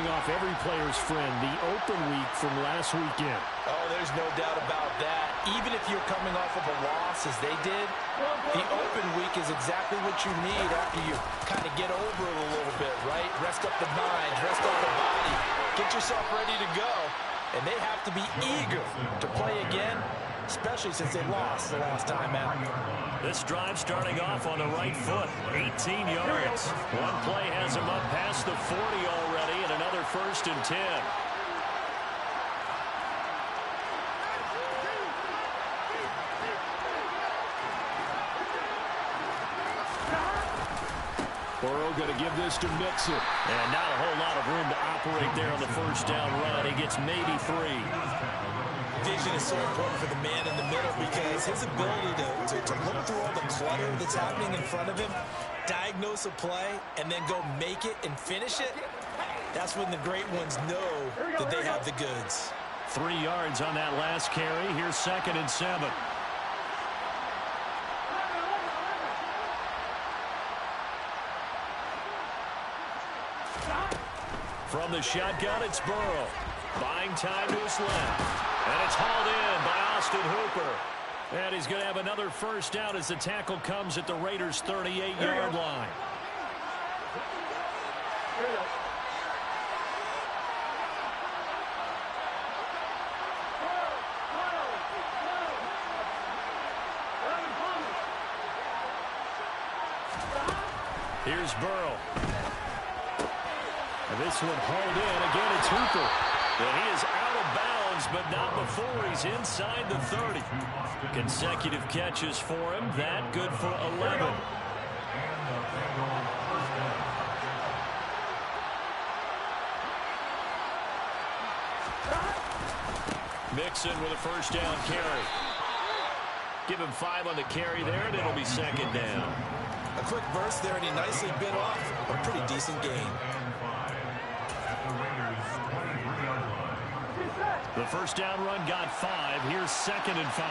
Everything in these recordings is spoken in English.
off every player's friend, the open week from last weekend. Oh, there's no doubt about that. Even if you're coming off of a loss as they did, the open week is exactly what you need after you kind of get over it a little bit, right? Rest up the mind, rest up the body, get yourself ready to go. And they have to be eager to play again, especially since they lost the last time out. This drive starting off on the right foot, 18 yards. One play has him up past the 40 already, and another 1st and 10. Burrow going to give this to Mixon. And not a whole lot of room to operate there on the first down run. He gets maybe 3. Vision is so important for the man in the middle because his ability to look through all the clutter that's happening in front of him, diagnose a play, and then go make it and finish it, that's when the great ones know that they have the goods. 3 yards on that last carry. Here's 2nd and 7. From the shotgun, it's Burrow. Buying time to his left. And it's hauled in by Austin Hooper. And he's going to have another first down as the tackle comes at the Raiders' 38-yard line. Here's Burrow. And this one hauled in. Again, it's Hooper. And he is out of bounds, but not before he's inside the 30. Consecutive catches for him. That good for 11. Mixon with a first down carry. Give him 5 on the carry there, and it'll be 2nd down. A quick burst there, and he nicely bit off a pretty decent gain. The first down run got 5. Here's 2nd and 5.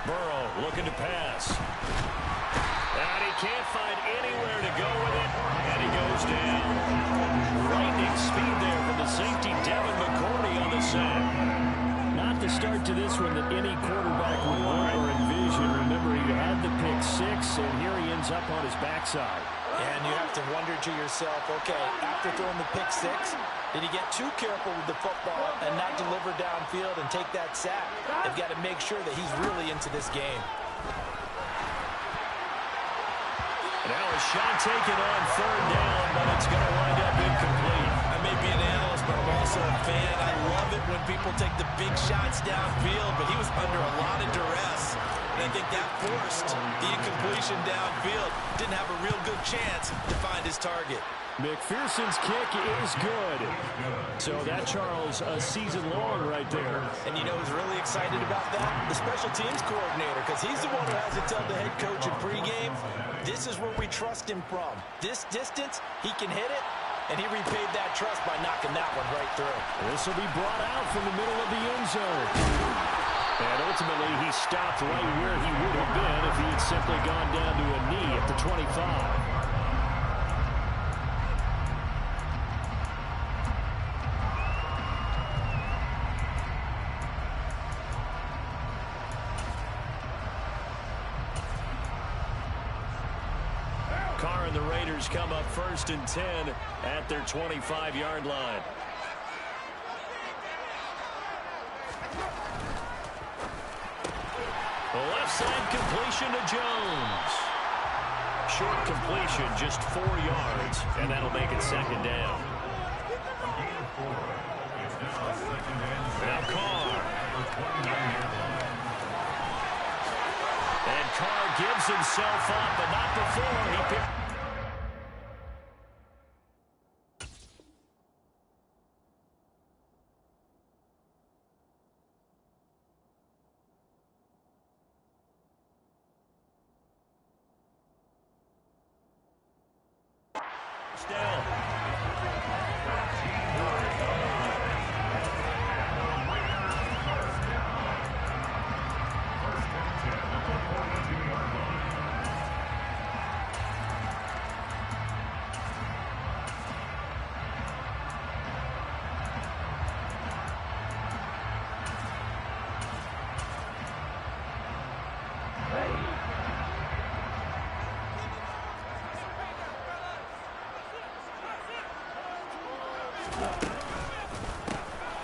Burrow looking to pass. And he can't find anywhere to go with it. And he goes down. Lightning speed there from the safety, Devin McCourty on the sack. Not the start to this one that any quarterback would want or envision. Remember, he had the pick 6, and here he ends up on his backside. And you have to wonder to yourself, okay, after throwing the pick 6, did he get too careful with the football and not deliver downfield and take that sack? They've got to make sure that he's really into this game. Now a shot taken on 3rd down, but it's going to wind up incomplete. I may be an analyst, but I'm also a fan. I love it when people take the big shots downfield, but he was under a lot of duress. And I think that forced the incompletion downfield. Didn't have a real good chance to find his target. McPherson's kick is good. So that, Charles, a season long right there. And you know who's really excited about that? The special teams coordinator, because he's the one who has to tell the head coach in pregame, this is where we trust him from. This distance, he can hit it, and he repaid that trust by knocking that one right through. This will be brought out from the middle of the end zone. And ultimately, he stopped right where he would have been if he had simply gone down to a knee at the 25. Carr and the Raiders come up 1st and 10 at their 25-yard line. The left side completion to Jones. Short completion, just 4 yards, and that'll make it 2nd down. Now Carr. And Carr gives himself up, but not before he picked. Down.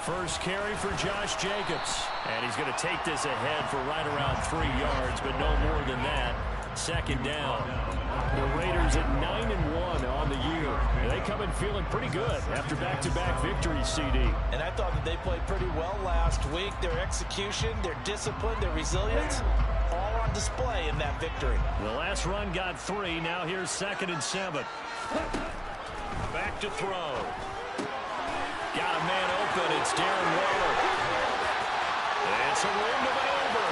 First carry for Josh Jacobs. And he's going to take this ahead for right around 3 yards, but no more than that. Second down. The Raiders at 9-1 on the year. They come in feeling pretty good after back-to-back victories, CD. And I thought that they played pretty well last week. Their execution, their discipline, their resilience, all on display in that victory. The last run got 3. Now here's 2nd and 7. Back to throw. Got a man open. It's Darren Waller. It's a window over.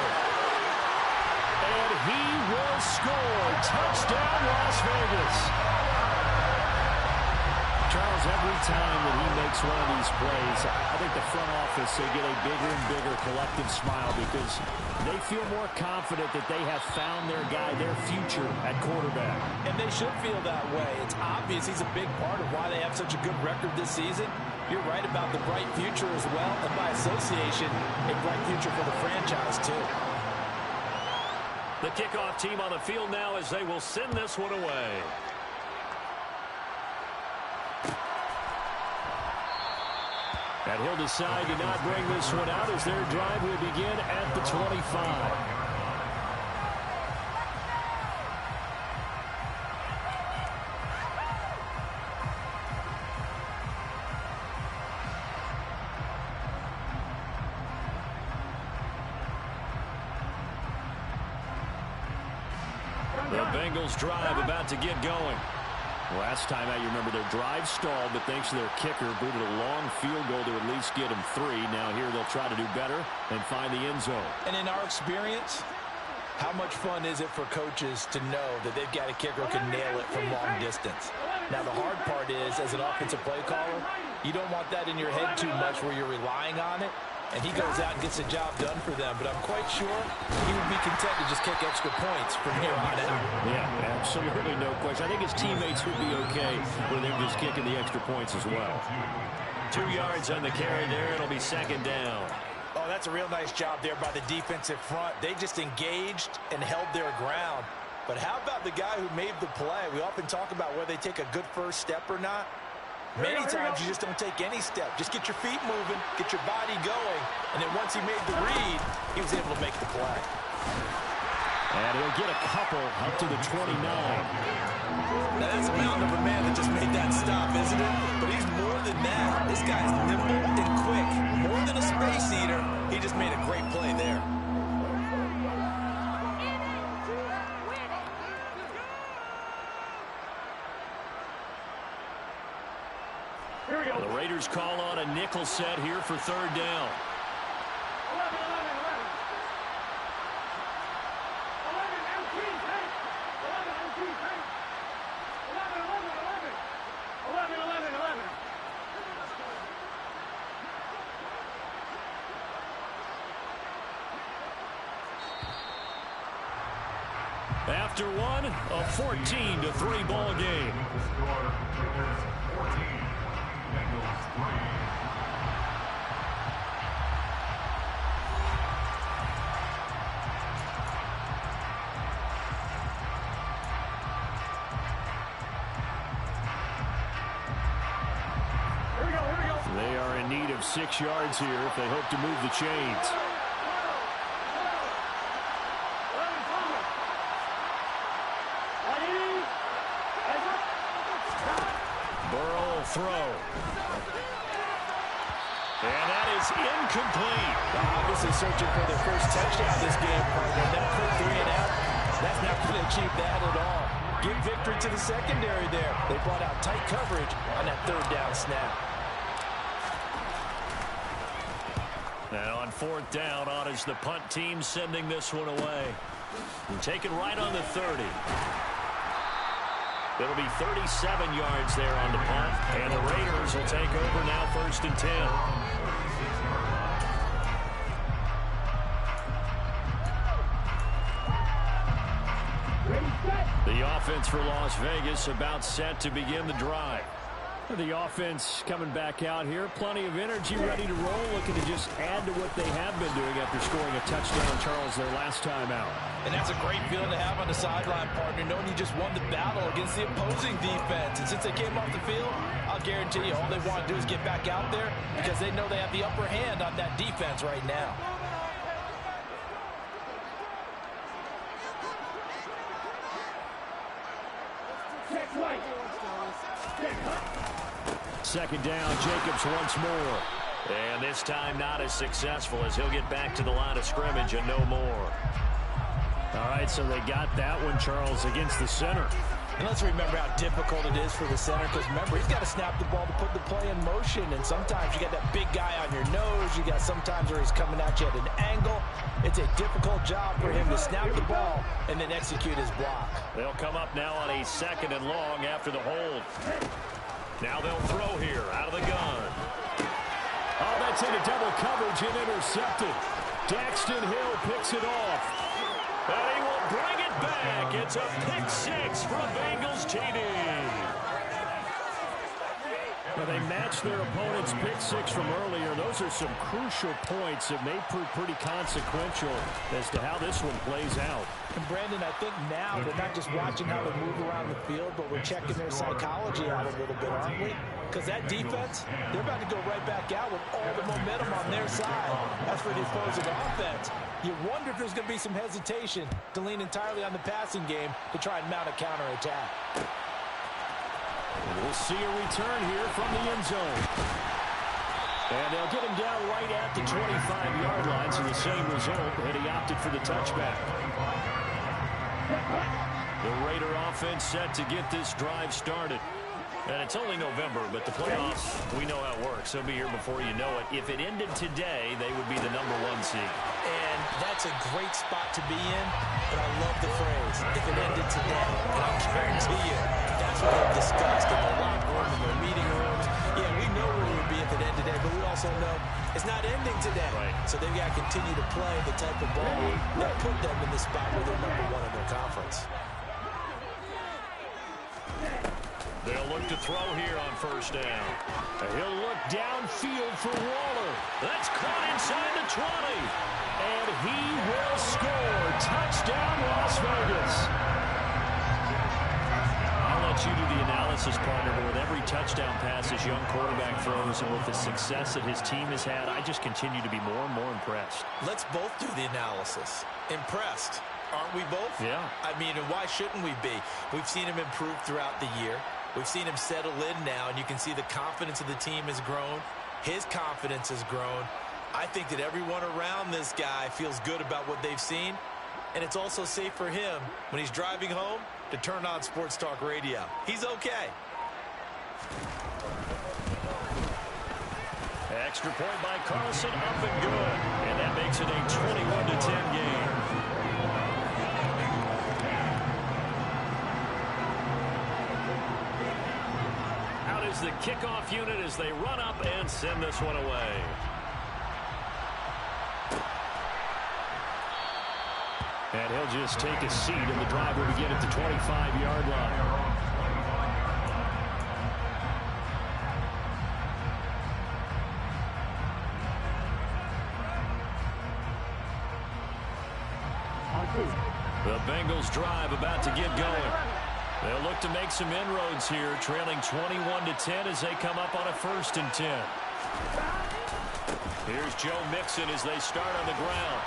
And he will score. Touchdown, Las Vegas. Charles, every time that he makes one of these plays, I think the front office, they get a bigger and bigger collective smile because they feel more confident that they have found their guy, their future at quarterback. And they should feel that way. It's obvious he's a big part of why they have such a good record this season. You're right about the bright future as well, and by association, a bright future for the franchise too. The kickoff team on the field now as they will send this one away. And he'll decide to not bring this one out as their drive will begin at the 25. The Bengals drive about to get going. Last time out, you remember their drive stalled, but thanks to their kicker, booted a long field goal to at least get them 3. Now here they'll try to do better and find the end zone. And in our experience, how much fun is it for coaches to know that they've got a kicker who can nail it from long distance? Now the hard part is, as an offensive play caller, you don't want that in your head too much where you're relying on it. And he goes out and gets the job done for them. But I'm quite sure he would be content to just kick extra points from here on out. Yeah, absolutely no question. I think his teammates would be okay with him just kicking the extra points as well. 2 yards on the carry there. It'll be 2nd down. Oh, that's a real nice job there by the defensive front. They just engaged and held their ground. But how about the guy who made the play? We often talk about whether they take a good first step or not. Many times you just don't take any step. Just get your feet moving, get your body going, and then once he made the read, he was able to make the play. And he'll get a couple up to the 29. Now that's a mountain of a man that just made that stop, isn't it? But he's more than that. This guy's nimble and quick. More than a space eater, he just made a great play there. The Raiders call on a nickel set here for 3rd down. After one, a 14-3 ball game. They are in need of 6 yards here if they hope to move the chains. Burrow throw. And that is incomplete. Obviously searching for their first touchdown this game, partner. That quick 3 and out, that's not going to achieve that at all. Give victory to the secondary there. They brought out tight coverage on that 3rd down snap. And on 4th down, on is the punt team sending this one away. And take it right on the 30. It'll be 37 yards there on the punt. And the Raiders will take over now 1st and 10. The offense for Las Vegas about set to begin the drive. The offense coming back out here. Plenty of energy, ready to roll, looking to just add to what they have been doing after scoring a touchdown, Charles, their last time out. And that's a great feeling to have on the sideline, partner, knowing you just won the battle against the opposing defense. And since they came off the field, I'll guarantee you all they want to do is get back out there because they know they have the upper hand on that defense right now. Second down, Jacobs once more. And this time not as successful as he'll get back to the line of scrimmage and no more. All right, so they got that one, Charles, against the center. And let's remember how difficult it is for the center because, remember, he's got to snap the ball to put the play in motion. And sometimes you got that big guy on your nose. You got sometimes where he's coming at you at an angle. It's a difficult job for him to snap the ball and then execute his block. They'll come up now on a 2nd and long after the hold. Now they'll throw here out of the gun. Oh, that's into double coverage and intercepted. Daxton Hill picks it off. And he will bring it back. It's a pick 6 for a Bengals TD. Well, they matched their opponent's pick 6 from earlier. Those are some crucial points that may prove pretty consequential as to how this one plays out. And, Brandon, I think now they're not just watching how they move around the field, but we're checking their psychology out a little bit, aren't we? Because that defense, they're about to go right back out with all the momentum on their side. As for the opposing offense, you wonder if there's going to be some hesitation to lean entirely on the passing game to try and mount a counterattack. We'll see a return here from the end zone. And they'll get him down right at the 25-yard line, so the same result, and he opted for the touchback. The Raider offense set to get this drive started. And it's only November, but the playoffs, we know how it works. They'll be here before you know it. If it ended today, they would be the #1 seed. And that's a great spot to be in, but I love the phrase, if it ended today. And I guarantee you, that's what they've discussed in the locker room, in their meeting rooms. Yeah, we know where it would be if it ended today, but we also know it's not ending today. Right. So they've got to continue to play the type of ball that put them in the spot where they're #1 in their conference. They'll look to throw here on 1st down. He'll look downfield for Waller. That's caught inside the 20. And he will score. Touchdown, Las Vegas. I'll let you do the analysis, partner, but with every touchdown pass this young quarterback throws and with the success that his team has had, I just continue to be more and more impressed. Let's both do the analysis. Impressed. Aren't we both? Yeah. I mean, and why shouldn't we be? We've seen him improve throughout the year. We've seen him settle in now, and you can see the confidence of the team has grown. His confidence has grown. I think that everyone around this guy feels good about what they've seen, and it's also safe for him when he's driving home to turn on Sports Talk Radio. He's okay. Extra point by Carlson, up and good. And that makes it a 21-10 game. The kickoff unit as they run up and send this one away. And he'll just take a seat, and the drive will begin at the 25-yard line. The Bengals drive about to get going. They'll look to make some inroads here, trailing 21-10 as they come up on a 1st and 10. Here's Joe Mixon as they start on the ground.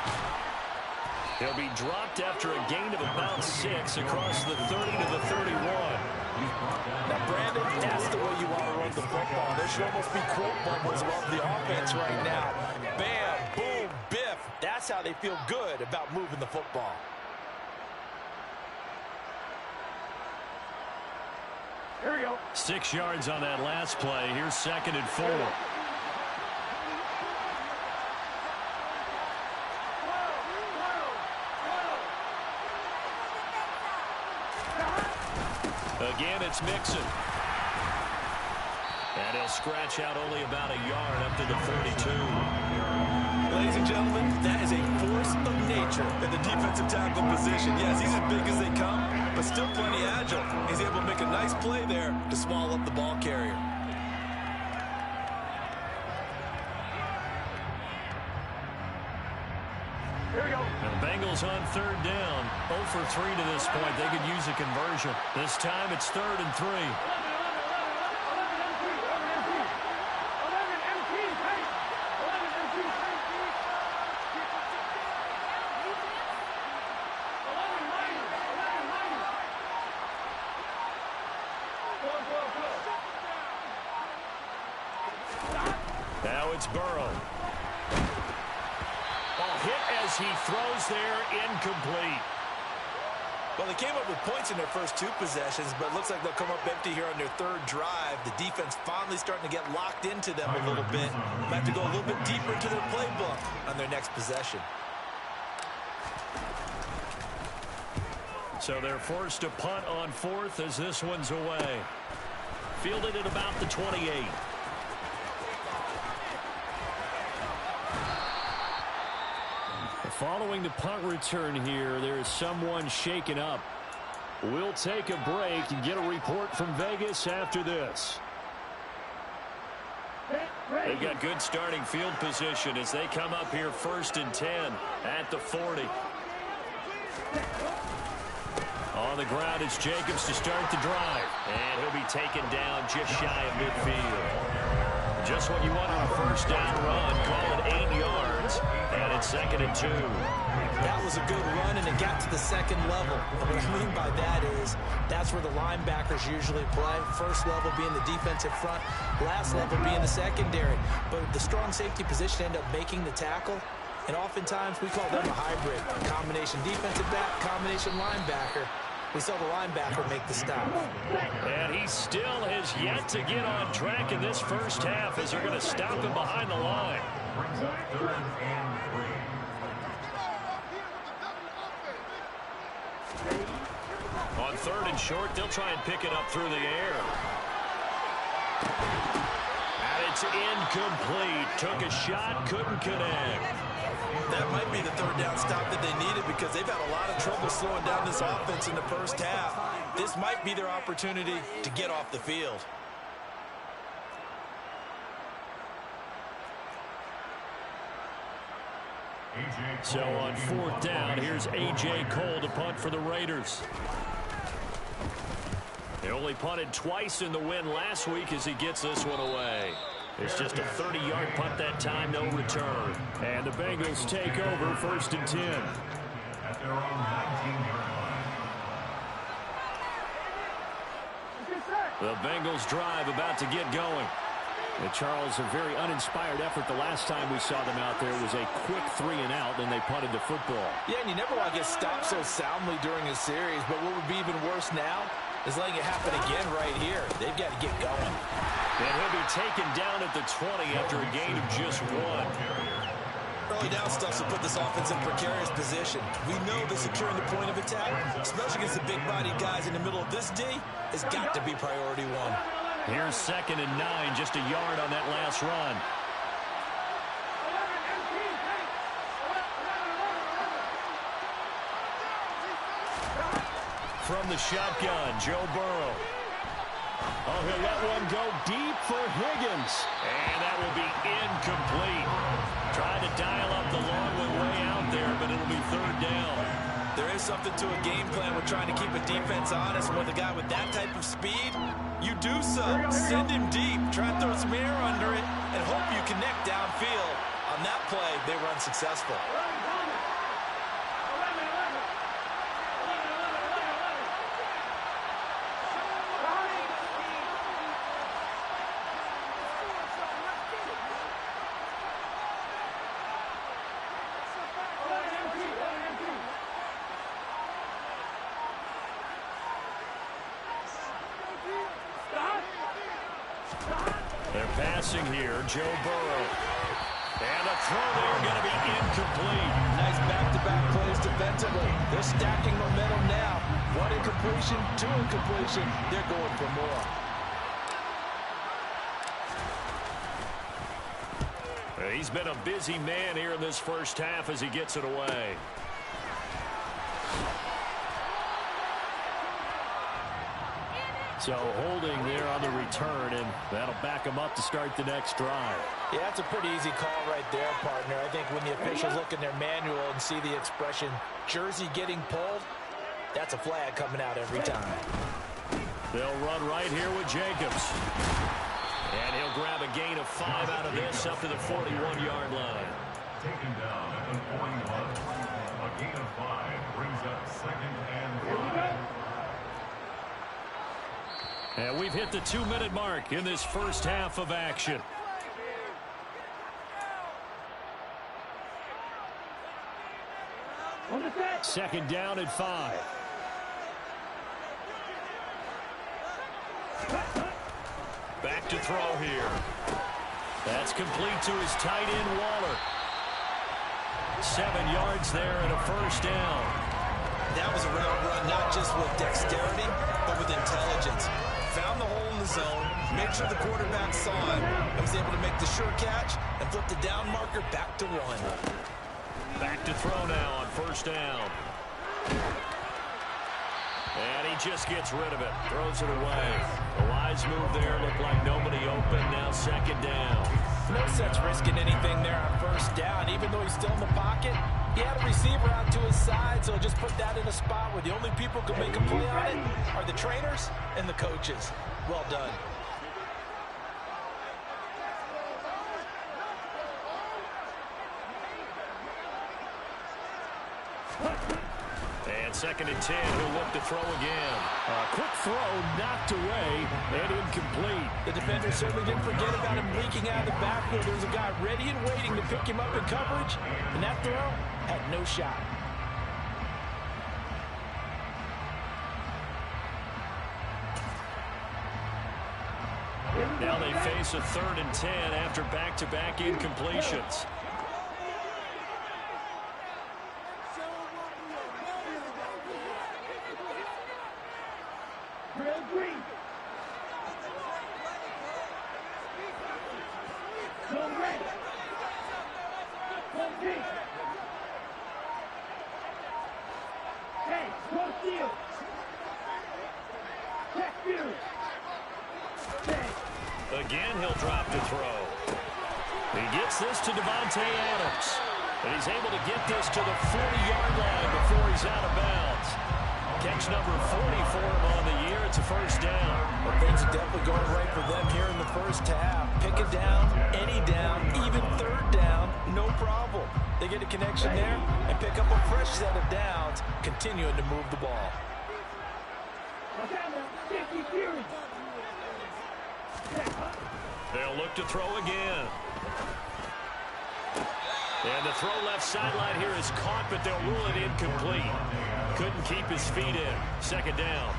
He'll be dropped after a gain of about 6 across the 30 to the 31. Now, Brandon, that's the way you want to run the football. There should almost be quote bubbles above the offense right now. Bam, boom, biff. That's how they feel good about moving the football. Here we go. 6 yards on that last play. Here's 2nd and 4. Again, it's Mixon. And he'll scratch out only about a yard up to the 42. Ladies and gentlemen, that is a force of nature at the defensive tackle position. Yes, he's as big as they come, but still plenty agile. He's able to make a nice play there to swallow up the ball carrier. Here we go. And the Bengals on 3rd down. 0 for 3 to this point. They could use a conversion. This time it's 3rd and 3. Now it's Burrow. Oh, hit as he throws there, incomplete. Well, they came up with points in their first 2 possessions, but it looks like they'll come up empty here on their 3rd drive. The defense finally starting to get locked into them a little bit. Might have to go a little bit deeper into their playbook on their next possession. So they're forced to punt on 4th as this one's away. Fielded at about the 28. Following the punt return here, there is someone shaken up. We'll take a break and get a report from Vegas after this. They've got good starting field position as they come up here 1st and 10 at the 40. On the ground, it's Jacobs to start the drive. And he'll be taken down just shy of midfield. Just what you want on a 1st down run. Call it 8 yards. And it's 2nd and 2. That was a good run, and it got to the 2nd level. And what I mean by that is that's where the linebackers usually play. 1st level being the defensive front, last level being the secondary. But the strong safety position ended up making the tackle. And oftentimes we call them a hybrid. Combination defensive back, combination linebacker. We saw the linebacker make the stop. And he still has yet to get on track in this 1st half as they're going to stop him behind the line. On 3rd and short, they'll try and pick it up through the air. And it's incomplete. Took a shot, couldn't connect. That might be the 3rd down stop that they needed because they've had a lot of trouble slowing down this offense in the 1st half. This might be their opportunity to get off the field. So on 4th down, here's A.J. Cole to punt for the Raiders. They only punted twice in the win last week as he gets this one away. It's just a 30-yard punt that time, no return. And the Bengals take over 1st and 10. At their own 19-yard line. The Bengals drive about to get going. And Charles, a very uninspired effort the last time we saw them out there. It was a quick 3 and out, and they punted the football. Yeah, and you never want to get stopped so soundly during a series, but what would be even worse now is letting it happen again right here. They've got to get going. And he'll be taken down at the 20 after a gain of just 1. Early down stuff to put this offense in precarious position. We know that securing the point of attack, especially against the big-bodied guys in the middle of this D, has got to be priority 1. Here's 2nd and 9, just a yard on that last run. From the shotgun, Joe Burrow. Oh, he'll let one go deep for Higgins. And that will be incomplete. Trying to dial up the long one way out there, but it'll be 3rd down. There is something to a game plan with trying to keep a defense honest. With a guy with that type of speed, you do so. Send him deep, try to throw some air under it, and hope you connect downfield. On that play, they were unsuccessful. They're passing here, Joe Burrow. And a throw there going to be incomplete. Nice back-to-back plays defensively. They're stacking momentum now. 1 incompletion, 2 incompletion. They're going for more. He's been a busy man here in this 1st half as he gets it away. So holding there on the return, and that'll back him up to start the next drive. Yeah, that's a pretty easy call right there, partner. I think when the officials look in their manual and see the expression, jersey getting pulled, that's a flag coming out every time. They'll run right here with Jacobs. And he'll grab a gain of 5 out of this up to the 41-yard line. Taken down at the 41. A gain of 5 brings up 2nd and 5. And we've hit the 2-minute mark in this 1st half of action. Second down and 5. Back to throw here. That's complete to his tight end, Waller. 7 yards there and a first down. That was a route run, not just with dexterity, but with intelligence. Found the hole in the zone, made sure the quarterback saw it, and was able to make the sure catch and flip the down marker back to 1. Back to throw now on first down. And he just gets rid of it. Throws it away. A wise move there. Looked like nobody open. Now second down. No sense risking anything there on first down. Even though he's still in the pocket, he had a receiver out to his side, so just put that in a spot where the only people who can make a play on it are the trainers and the coaches. Well done. And second and 10, he'll look to throw again. Quick throw, knocked away, and incomplete. The defender certainly didn't forget about him leaking out of the backfield. There was a guy ready and waiting to pick him up in coverage, and that throw had no shot. Now they face a 3rd and 10 after back-to-back incompletions. Again, he'll drop to throw. He gets this to Devontae Adams. And he's able to get this to the 40-yard line before he's out of bounds. Catch number 40 for him on the year. It's a first down. Well, things are definitely going right for them here in the first half. Pick it down, any down, even 3rd down, no problem. They get a connection there and pick up a fresh set of downs, continuing to move the ball. They'll look to throw again. And the throw left sideline here is caught, but they'll rule it incomplete. Couldn't keep his feet in. Second down.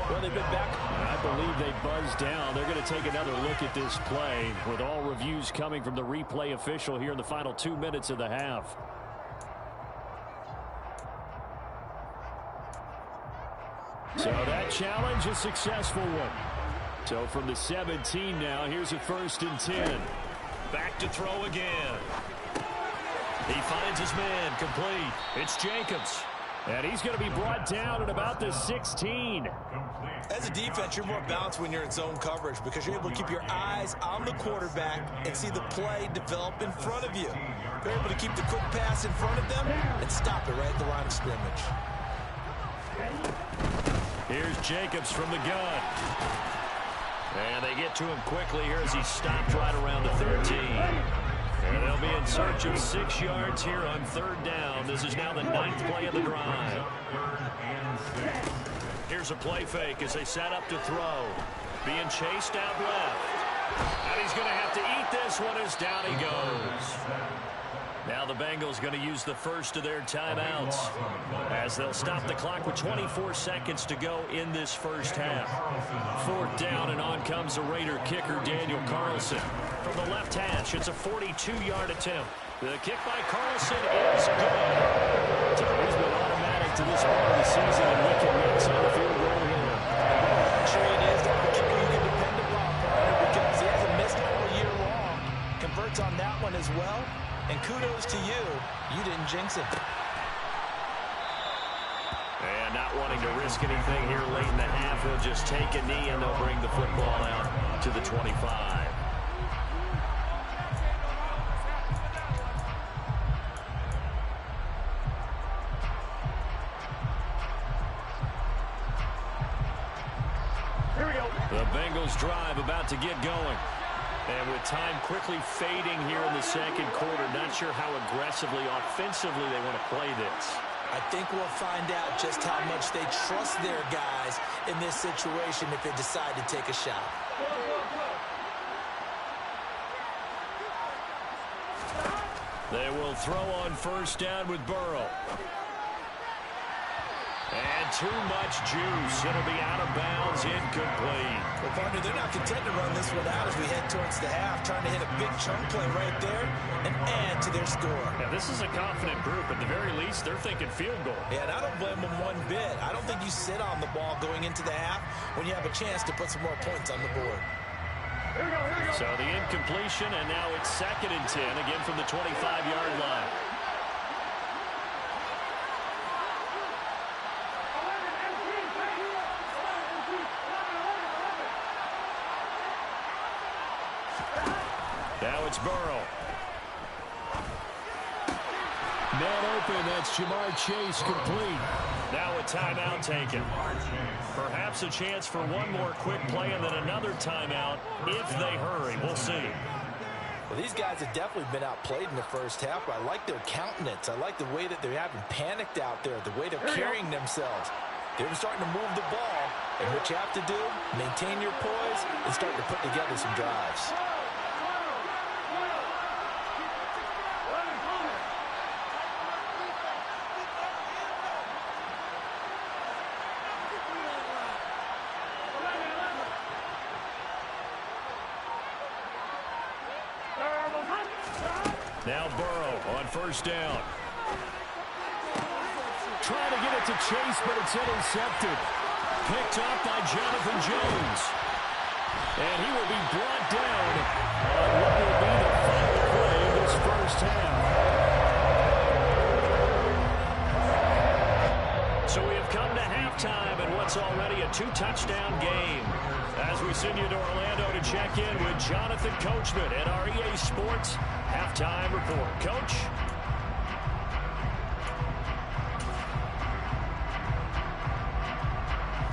Well, they've been back. I believe they buzzed down. They're going to take another look at this play with all reviews coming from the replay official here in the final 2 minutes of the half. So that challenge, a successful one. So from the 17 now, here's a 1st and 10. Back to throw again. He finds his man, complete. It's Jacobs. And he's going to be brought down at about the 16. As a defense, you're more balanced when you're in zone coverage because you're able to keep your eyes on the quarterback and see the play develop in front of you. You're able to keep the quick pass in front of them and stop it right at the line of scrimmage. Here's Jacobs from the gun. And they get to him quickly here as he stopped right around the 13. And they'll be in search of 6 yards here on 3rd down. This is now the 9th play of the drive. Here's a play fake as they set up to throw. Being chased out left. And he's going to have to eat this one as down he goes. Now the Bengals going to use the first of their timeouts as they'll stop the clock with 24 seconds to go in this first half. 4th down, and on comes the Raider kicker, Daniel Carlson. From the left hash, it's a 42-yard attempt. The kick by Carlson is good. So he's been automatic to this part of the season, and we can mix on the field goal here. Sure it is. That's the kicker you can depend upon, because he hasn't missed all year long. Converts on that one as well. And kudos to you. You didn't jinx it. And not wanting to risk anything here late in the half, he'll just take a knee and they'll bring the football out to the 25. Here we go. The Bengals drive about to get going. And with time quickly fading here in the second quarter, not sure how aggressively, offensively they want to play this. I think we'll find out just how much they trust their guys in this situation if they decide to take a shot. They will throw on first down with Burrow. And too much juice. It'll be out of bounds, incomplete. Well, partner, they're not content to run this one out as we head towards the half, trying to hit a big chunk play right there and add to their score. Yeah, this is a confident group. At the very least, they're thinking field goal. Yeah, and I don't blame them one bit. I don't think you sit on the ball going into the half when you have a chance to put some more points on the board. So the incompletion, and now it's 2nd and 10, again from the 25-yard line. Now it's Burrow. Man open, that's Jamar Chase complete. Now a timeout taken. Perhaps a chance for one more quick play and then another timeout if they hurry. We'll see. Well, these guys have definitely been outplayed in the first half, but I like their countenance. I like the way that they're having panicked out there, the way they're carrying themselves. They're starting to move the ball, and what you have to do, maintain your poise and start to put together some drives. Now Burrow on 1st down. Trying to get it to Chase, but it's intercepted. Picked off by Jonathan Jones. And he will be brought down on what will be the final play of this first half. So we have come to halftime in what's already a 2-touchdown game. As we send you to Orlando to check in with Jonathan Coachman at our EA Sports Halftime Report. Coach?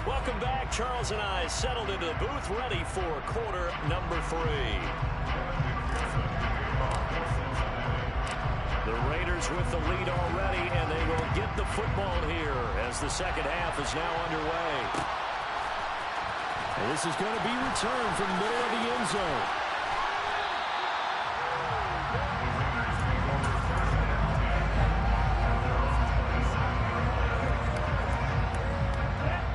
Welcome back. Charles and I settled into the booth, ready for quarter number 3. The Raiders with the lead already, and they will get the football here as the second half is now underway. And this is going to be returned from the middle of the end zone.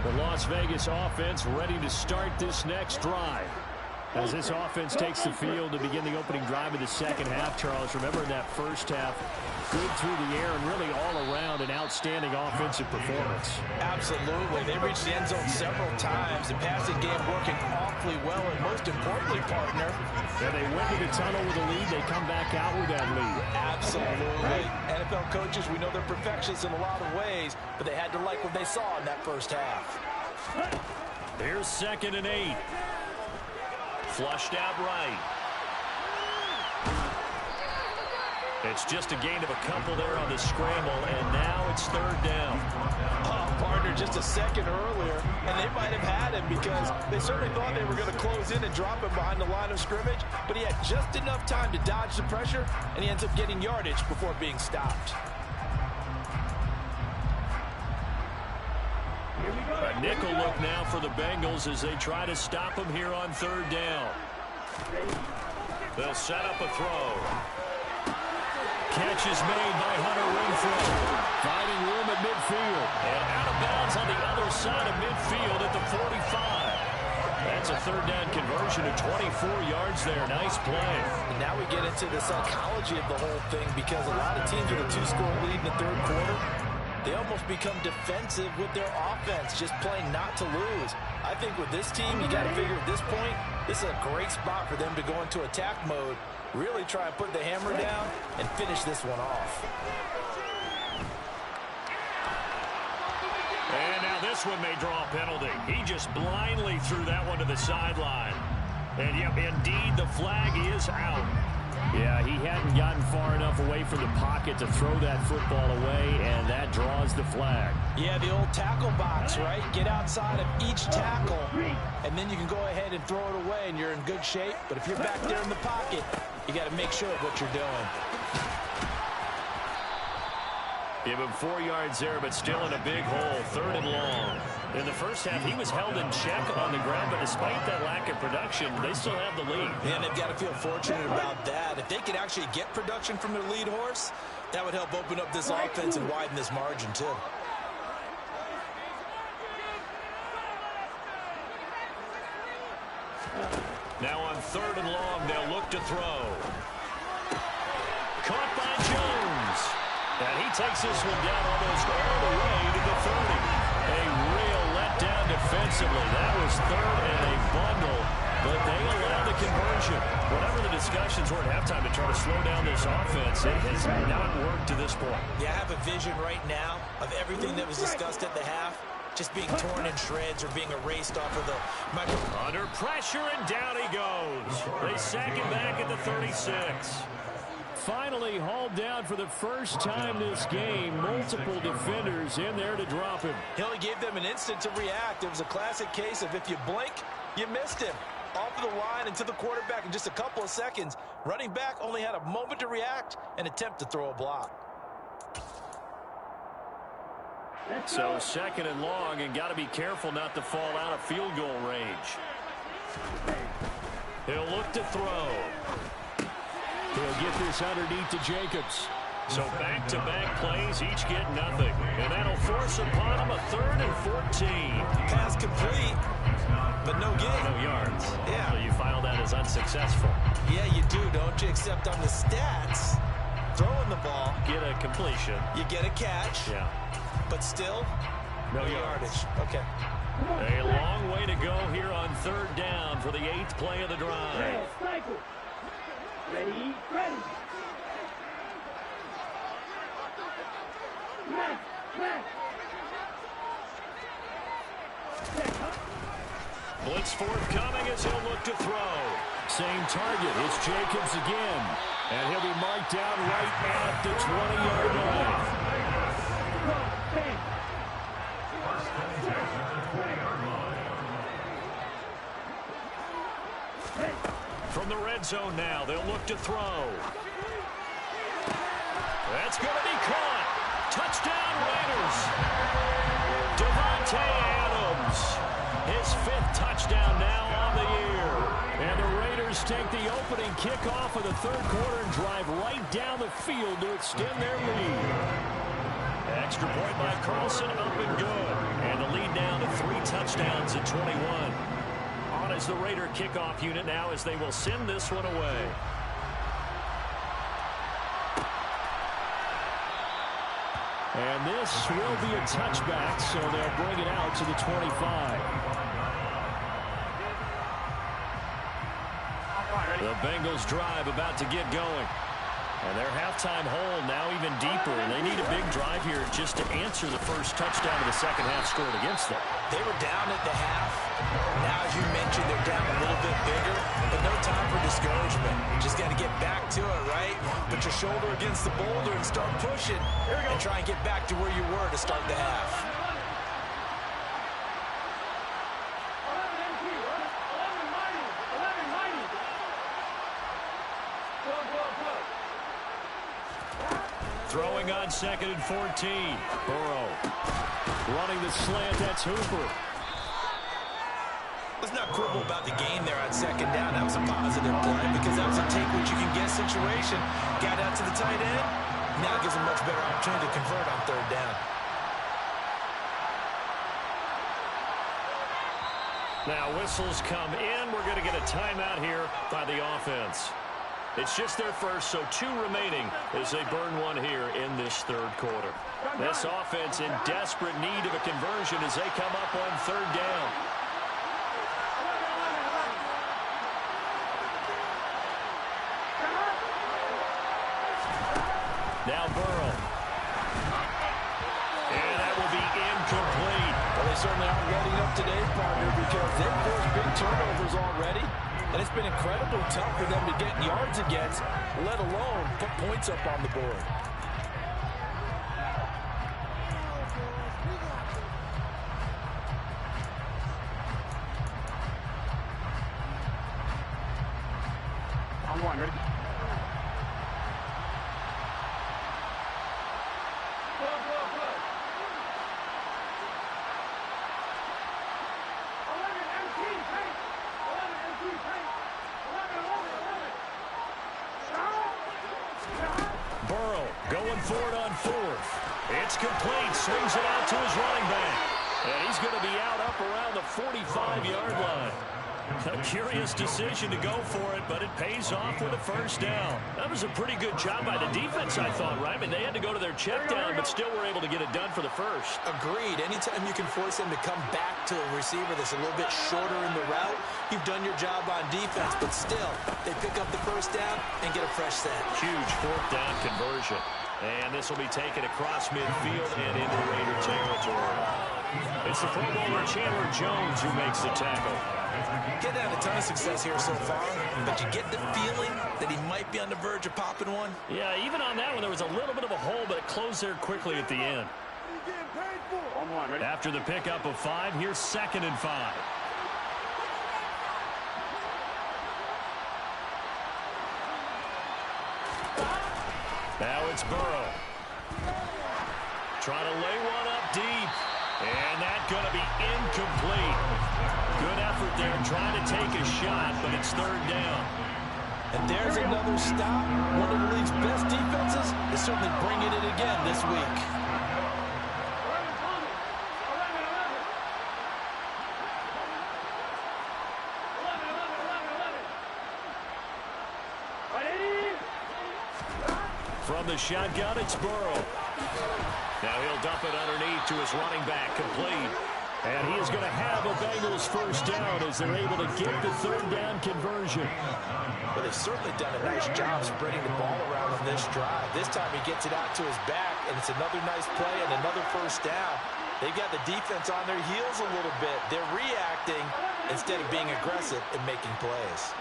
The Las Vegas offense ready to start this next drive. As this offense takes the field to begin the opening drive of the second half, Charles, remember in that first half, good through the air and really all around an outstanding offensive performance. Absolutely. They reached the end zone several times. The passing game working awfully well, and most importantly, partner, yeah, they went to the tunnel with a lead. They come back out with that lead. Absolutely. NFL coaches, we know they're perfectionists in a lot of ways, but they had to like what they saw in that first half. Here's 2nd and 8. Flushed out right. It's just a gain of a couple there on the scramble, and now it's 3rd down. Oh, partner, just a second earlier, and they might have had him because they certainly thought they were going to close in and drop him behind the line of scrimmage, but he had just enough time to dodge the pressure, and he ends up getting yardage before being stopped. A nickel look now for the Bengals as they try to stop him here on 3rd down. They'll set up a throw. Catch is made by Hunter Renfrow. Finding room at midfield. And out of bounds on the other side of midfield at the 45. That's a 3rd down conversion of 24 yards there. Nice play. And now we get into the psychology of the whole thing because a lot of teams with a 2-score lead in the 3rd quarter, they almost become defensive with their offense, just playing not to lose. I think with this team, you got to figure at this point, this is a great spot for them to go into attack mode, really try and put the hammer down and finish this one off. And now this one may draw a penalty. He just blindly threw that one to the sideline. And yep, indeed, the flag is out. Yeah, he hadn't gotten far enough away from the pocket to throw that football away, and that draws the flag. Yeah, the old tackle box, right? Get outside of each tackle, and then you can go ahead and throw it away, and you're in good shape. But if you're back there in the pocket, you got to make sure of what you're doing. Give him 4 yards there, but still in a big hole, 3rd and long. In the first half, he was held in check on the ground, but despite that lack of production, they still have the lead. And they've got to feel fortunate about that. If they could actually get production from their lead horse, that would help open up this offense and widen this margin, too. third and long. They'll look to throw. Caught by Jones. And he takes this one down almost all the way to the 30. A real letdown defensively. That was third and a bundle, but they allowed the conversion. Whatever the discussions were at halftime to try to slow down this offense, it has not worked to this point. Yeah, I have a vision right now of everything that was discussed at the half just being torn in shreds or being erased off of the microphone. Under pressure, and down he goes. They sack him back at the 36. Finally hauled down for the first time this game. Multiple defenders in there to drop him. He only gave them an instant to react. It was a classic case of if you blink, you missed him. Off of the line and to the quarterback in just a couple of seconds. Running back only had a moment to react and attempt to throw a block. So second and long, and got to be careful not to fall out of field goal range. He'll look to throw. He'll get this underneath to Jacobs. So back-to-back plays, each get nothing. And that'll force upon him a 3rd and 14. Pass complete, but no gain. No yards. Yeah. So you file that as unsuccessful. Yeah, you do, don't you? Except on the stats, throwing the ball. Get a completion. You get a catch. Yeah. But still, no yardage. Okay. A long way to go here on 3rd down for the 8th play of the drive. Ready, ready. Blitz forthcoming as he'll look to throw. Same target. It's Jacobs again. And he'll be marked down right at the 20-yard line. From the red zone now, they'll look to throw. That's going to be caught. Touchdown, Raiders. Devontae Adams. His 5th touchdown now on the year. And the Raiders take the opening kickoff of the 3rd quarter and drive right down the field to extend their lead. Extra point by Carlson, up and good. And the lead now to 3 touchdowns at 21. On as the Raider kickoff unit now as they will send this one away. And this will be a touchback, so they'll bring it out to the 25. The Bengals drive about to get going. And their halftime hole now even deeper, and they need a big drive here just to answer the first touchdown of the second half scored against them. They were down at the half. Now, as you mentioned, they're down a little bit bigger, but no time for discouragement. Just got to get back to it, right? Put your shoulder against the boulder and start pushing and try and get back to where you were to start the half. Throwing on 2nd and 14. Burrow running the slant. That's Hooper. Let's not quibble about the gain there on 2nd down. That was a positive play because that was a take-what-you-can-get situation. Got out to the tight end. Now it gives a much better opportunity to convert on 3rd down. Now whistles come in. We're going to get a timeout here by the offense. It's just their first, so 2 remaining as they burn one here in this 3rd quarter. This offense in desperate need of a conversion as they come up on 3rd down. Now Burrow. And that will be incomplete. Well, they certainly aren't ready up today, partner, because they've forced big turnovers already. And it's been incredibly tough for them to get yards against, let alone put points up on the board. I'm one, ready? Burrow going for it on 4th. It's complete. Swings it out to his running back. And he's going to be out up around the 45-yard line. A curious decision to go for it, but it pays off with a first down. That was a pretty good job by the defense, I thought, right? I mean, they had to go to their check down, but still were able to get it done for the first. Agreed. Anytime you can force them to come back to a receiver that's a little bit shorter in the route, you've done your job on defense, but still, they pick up the first down and get a fresh set. Huge fourth down conversion. And this will be taken across midfield and into Raider territory. It's the Pro Bowler Chandler Jones who makes the tackle. Getting had a ton of success here so far, but you get the feeling that he might be on the verge of popping one. Yeah, even on that one, there was a little bit of a hole, but it closed there quickly at the end. After the pickup of 5, here's 2nd and 5. Now it's Burrow. Trying to lay one up deep. And that's going to be incomplete. Good effort there trying to take a shot, but it's 3rd down. And there's another stop. One of the league's best defenses is certainly bringing it again this week. From the shotgun, it's Burrow. Now he'll dump it underneath to his running back, complete. And he is going to have a Bengals first down as they're able to get the 3rd down conversion. But they've certainly done a nice job spreading the ball around on this drive. This time he gets it out to his back, and it's another nice play and another first down. They've got the defense on their heels a little bit. They're reacting instead of being aggressive and making plays.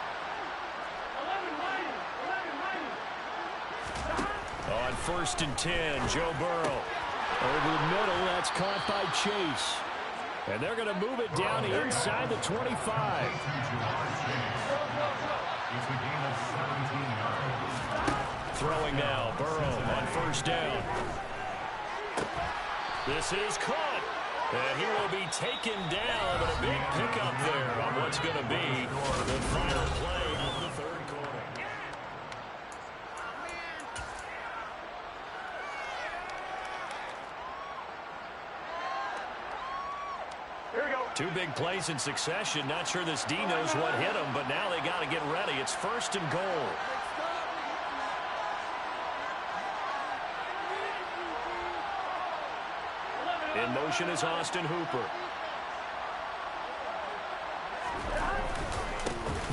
On 1st and 10, Joe Burrow. Over the middle, that's caught by Chase. And they're going to move it down inside the 25. It's a gain of 17 yards. Throwing now, Burrow on 1st down. This is caught. And he will be taken down, but a big pickup there on what's going to be the final play of the 3rd quarter. Here we go. 2 big plays in succession. Not sure this D knows what hit him, but now they got to get ready. It's 1st and goal. In motion is Austin Hooper.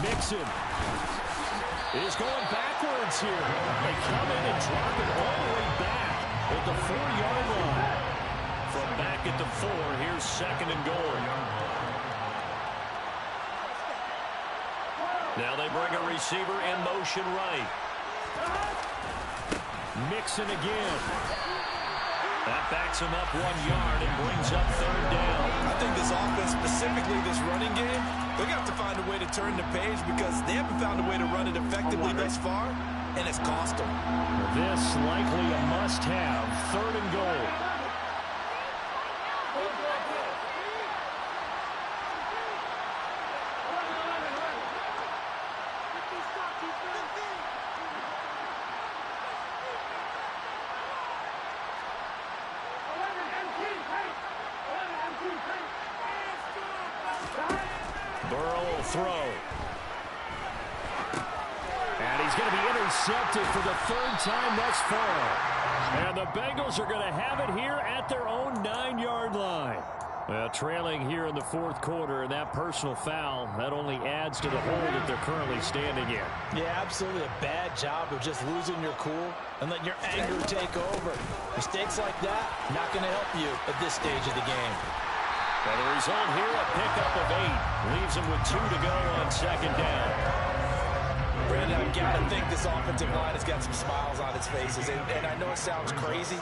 Mixon is going backwards here. They come in and drop it all the way back at the 4-yard line. From back at the 4, here's 2nd and goal. Now they bring a receiver in motion right. Mixon again. That backs him up 1 yard and brings up 3rd down. I think this offense, specifically this running game, they're going to have to find a way to turn the page because they haven't found a way to run it effectively thus far, and it's cost them. This likely a must-have. 3rd and goal. Burrow will throw. And he's going to be intercepted for the 3rd time thus far. And the Bengals are going to have it here at their own 9-yard line. Well, trailing here in the 4th quarter, and that personal foul, that only adds to the hole that they're currently standing in. Yeah, absolutely a bad job of just losing your cool and letting your anger take over. Mistakes like that, not going to help you at this stage of the game. And the result here, a pickup of 8. Leaves them with 2 to go on 2nd down. Brandon, I've got to think this offensive line has got some smiles on its faces. And I know it sounds crazy,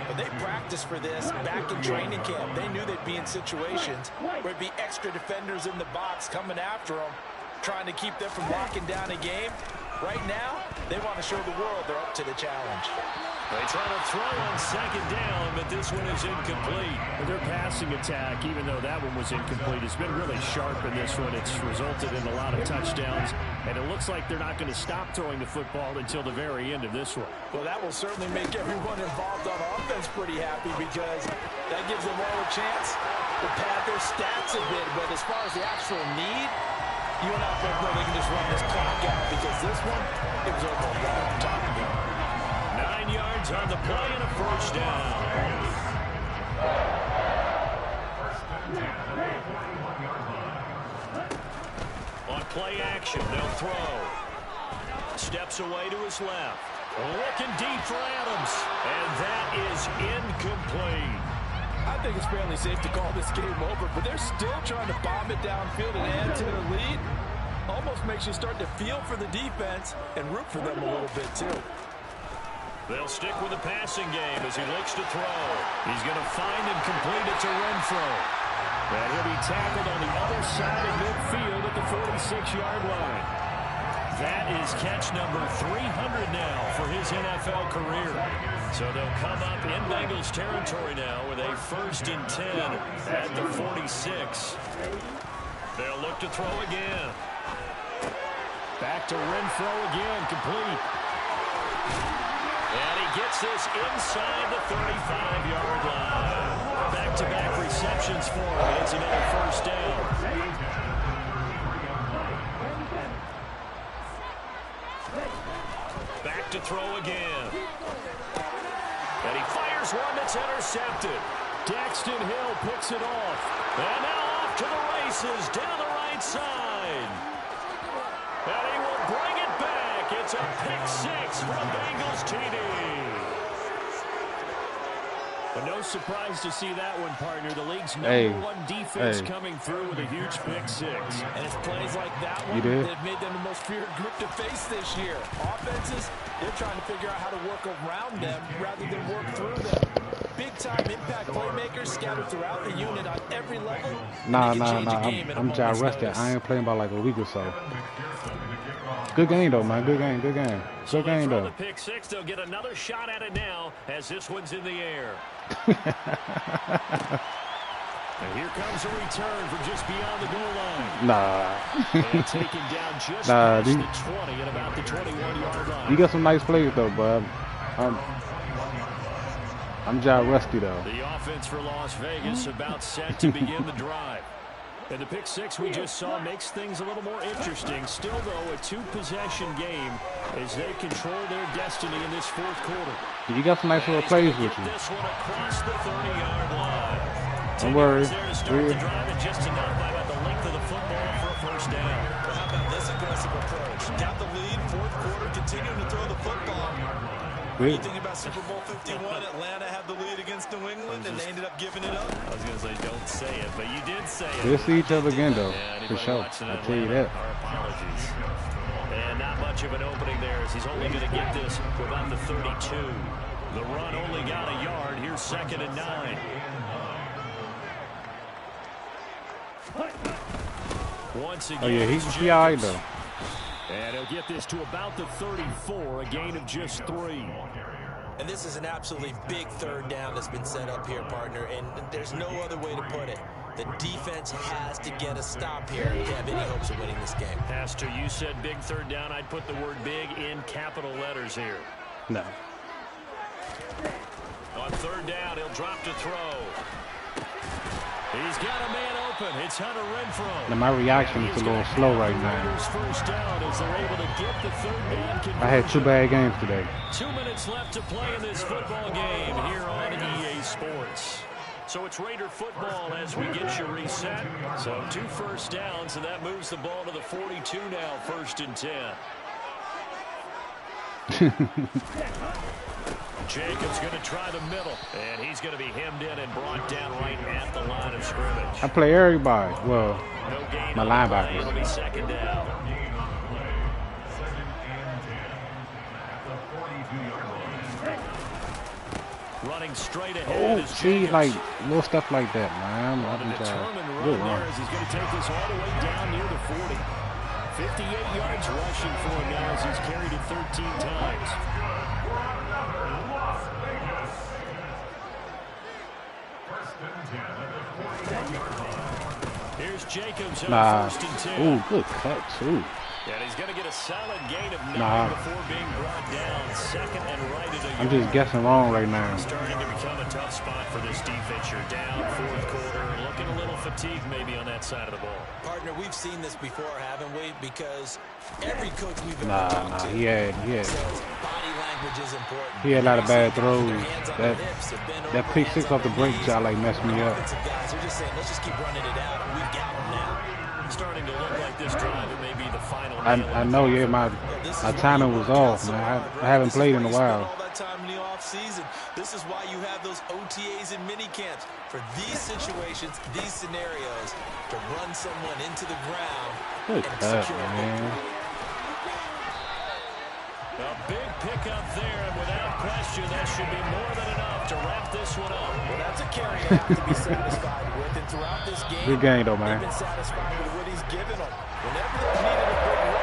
but they practiced for this back in training camp. They knew they'd be in situations where it'd be extra defenders in the box coming after them, trying to keep them from locking down a game. Right now, they want to show the world they're up to the challenge. They try to throw on 2nd down, but this one is incomplete. Their passing attack, even though that one was incomplete, has been really sharp in this one. It's resulted in a lot of touchdowns, and it looks like they're not going to stop throwing the football until the very end of this one. Well, that will certainly make everyone involved on offense pretty happy because that gives them all a chance to pad their stats a bit. But as far as the actual need, You and I both know they can just run this clock out because this one, it was over a long time ago. 9 yards on the play and a first down. On play action, they'll throw. Steps away to his left. Looking deep for Adams. And that is incomplete. I think it's fairly safe to call this game over, but they're still trying to bomb it downfield and add to their lead. Almost makes you start to feel for the defense and root for them a little bit, too. They'll stick with the passing game as he looks to throw. He's going to find and complete it to Renfro. And he'll be tackled on the other side of midfield at the 46-yard line. That is catch number 300 now for his NFL career. So they'll come up in Bengals territory now with a 1st and 10 at the 46. They'll look to throw again. Back to Renfro again, complete. And he gets this inside the 35-yard line. Back-to-back receptions for him. And it's another first down. Back to throw again. And he fires one that's intercepted. Daxton Hill picks it off. And now off to the races down the right side. And he will bring it back. It's a pick six from Bengals TD. But no surprise to see that one, partner. The league's #1 defense coming through with a huge pick six. And it's plays like that one that made them the most feared group to face this year. Offenses, they're trying to figure out how to work around them rather than work through them. Big-time impact playmakers scattered throughout the unit on every level. Nah. I'm just rested. I ain't playing about like a week or so. Good game, though, man. Good game. Good game, though. The pick six, they'll get another shot at it now as this one's in the air. And here comes a return from just beyond the goal line. Nah. Taken down just past the 20 at about the 21-yard line. You got some nice plays, though, but I'm just rusty, though. The offense for Las Vegas about set to begin the drive. And the pick six we just saw makes things a little more interesting. Still, though, a two-possession game as they control their destiny in this fourth quarter. You got some nice little plays with you. This one across the 30-yard line. Don't worry. There to start the drive and just enough by about the length of the football for a first down. Well, how about this aggressive approach? Got the lead, fourth quarter, continuing to throw the football. You think about Super Bowl 51, Atlanta had the lead against New England, and they ended up giving it up. I was going to say, don't say it, but you did say it. We'll see each other again, though, for sure. I'll tell you that. Our apologies. And not much of an opening there as he's only going to get this to about the 32. The run only got a yard. Here's 2nd and 9. Once again, Oh, yeah, he's all right, though. And he'll get this to about the 34, a gain of just 3. And this is an absolutely big third down that's been set up here, partner, and there's no other way to put it. The defense has to get a stop here to have any hopes of winning this game. Pastor, you said big third down. I'd put the word big in capital letters here. No. On third down, he'll drop to throw. He's got a man open. It's Hunter Renfro. Now, my reaction is a little slow right now. First down as they're able to get the third man I had 2 bad games today. 2 minutes left to play in this football game here on EA Sports. So it's Raider football as we get you reset. So 2 first downs, and that moves the ball to the 42 now, 1st and 10. Jacobs going to try the middle, and he's going to be hemmed in and brought down right at the line of scrimmage. I play everybody. Well, No gain my on the play. linebackers. It'll be 2nd down. Running straight ahead. Oh, see, like, little stuff like that, man. On a determined run there as he's going to take this all the way down near the 40. 58 yards rushing for him now as he's carried it 13 times. Here's Jacobs on 1st and 10. Ooh, good cut, too. And he's going to get a solid gain of 9 before being brought down. 2nd and right at a yard. I'm just guessing wrong right now. Starting to become a tough spot for this defense. You're down 4th quarter, looking looking a little fatigued maybe on that side of the ball. Partner, we've seen this before, haven't we? Because every coach we've ever Nah, he had body language is important. he had a lot of bad throws. That pick 6 off the break shot like messed me up. Guys, they're just saying, let's just keep running it out, and we've got them now. Starting to look like this drive, it may be the final. I know, yeah, my timing was off, man. I haven't played in a while. All that time in the off season. This is why you have those OTAs and mini camps for these situations, these scenarios, to run someone into the ground Good and cut, secure man. A big pickup there, and without question, that should be more than enough to wrap this one up. Well, that's a carry they have to be satisfied with, and throughout this game, Good game, though, man. they've been satisfied with what he's given them. Whenever they needed a big